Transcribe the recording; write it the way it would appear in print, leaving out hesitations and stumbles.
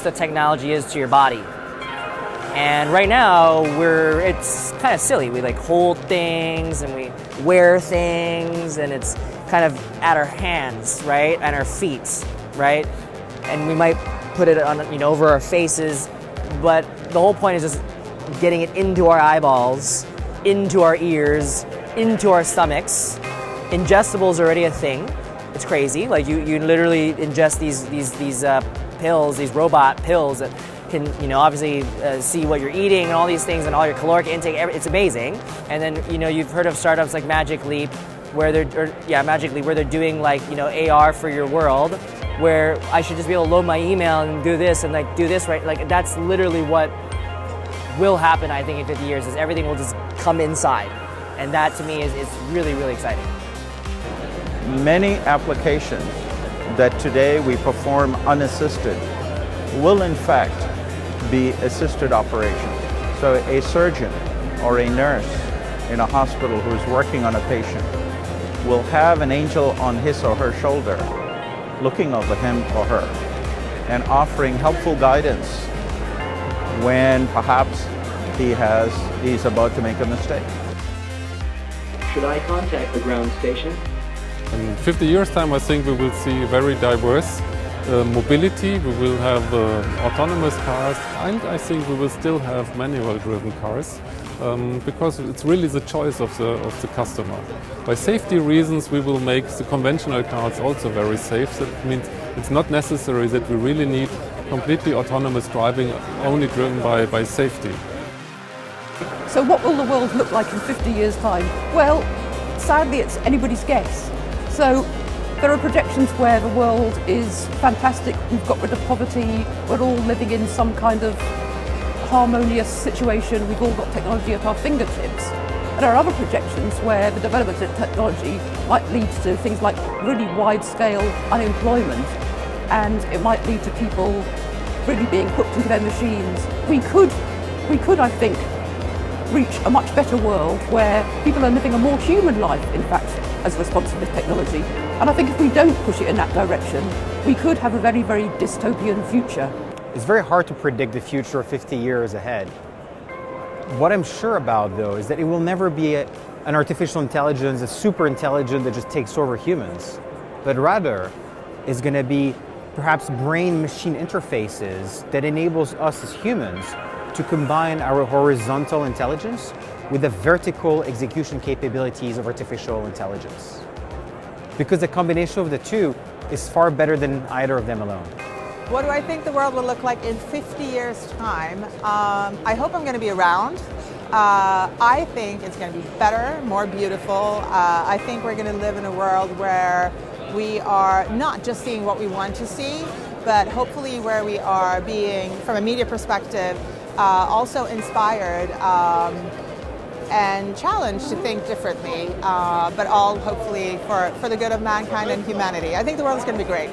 the technology is to your body. And right now, it's kind of silly. We like hold things and we wear things, and it's kind of at our hands, right? And our feet, right? And we might put it on, over our faces, but the whole point is just getting it into our eyeballs, into our ears, into our stomachs. Ingestibles are already a thing. It's crazy. Like you literally ingest these pills, these robot pills that can, obviously see what you're eating and all these things and all your caloric intake. It's amazing. And then, you've heard of startups like Magic Leap, where they're doing like, AR for your world, where I should just be able to load my email and do this and like do this, right? Like that's literally what will happen, I think, in 50 years, is everything will just come inside. And that to me is really, really exciting. Many applications that today we perform unassisted will in fact be assisted operations. So a surgeon or a nurse in a hospital who's working on a patient will have an angel on his or her shoulder looking over him or her and offering helpful guidance when perhaps he's about to make a mistake. Should I contact the ground station? In 50 years' time, I think we will see very diverse mobility. We will have autonomous cars, and I think we will still have manual-driven cars, because it's really the choice of the customer. By safety reasons, we will make the conventional cars also very safe. That means it's not necessary that we really need completely autonomous driving, only driven by safety. So what will the world look like in 50 years' time? Well, sadly, it's anybody's guess. So there are projections where the world is fantastic, we've got rid of poverty, we're all living in some kind of harmonious situation, we've all got technology at our fingertips. And there are other projections where the development of technology might lead to things like really wide-scale unemployment, and it might lead to people really being hooked into their machines. We could, I think, reach a much better world where people are living a more human life, in fact, as a response to this technology. And I think if we don't push it in that direction, we could have a very, very dystopian future. It's very hard to predict the future 50 years ahead. What I'm sure about, though, is that it will never be an artificial intelligence, a super intelligence that just takes over humans, but rather is going to be perhaps brain-machine interfaces that enables us as humans to combine our horizontal intelligence with the vertical execution capabilities of artificial intelligence. Because the combination of the two is far better than either of them alone. What do I think the world will look like in 50 years' time? I hope I'm going to be around. I think it's going to be better, more beautiful. I think we're going to live in a world where we are not just seeing what we want to see, but hopefully where we are being, from a media perspective, also inspired and challenged to think differently, but all hopefully for the good of mankind and humanity. I think the world is going to be great.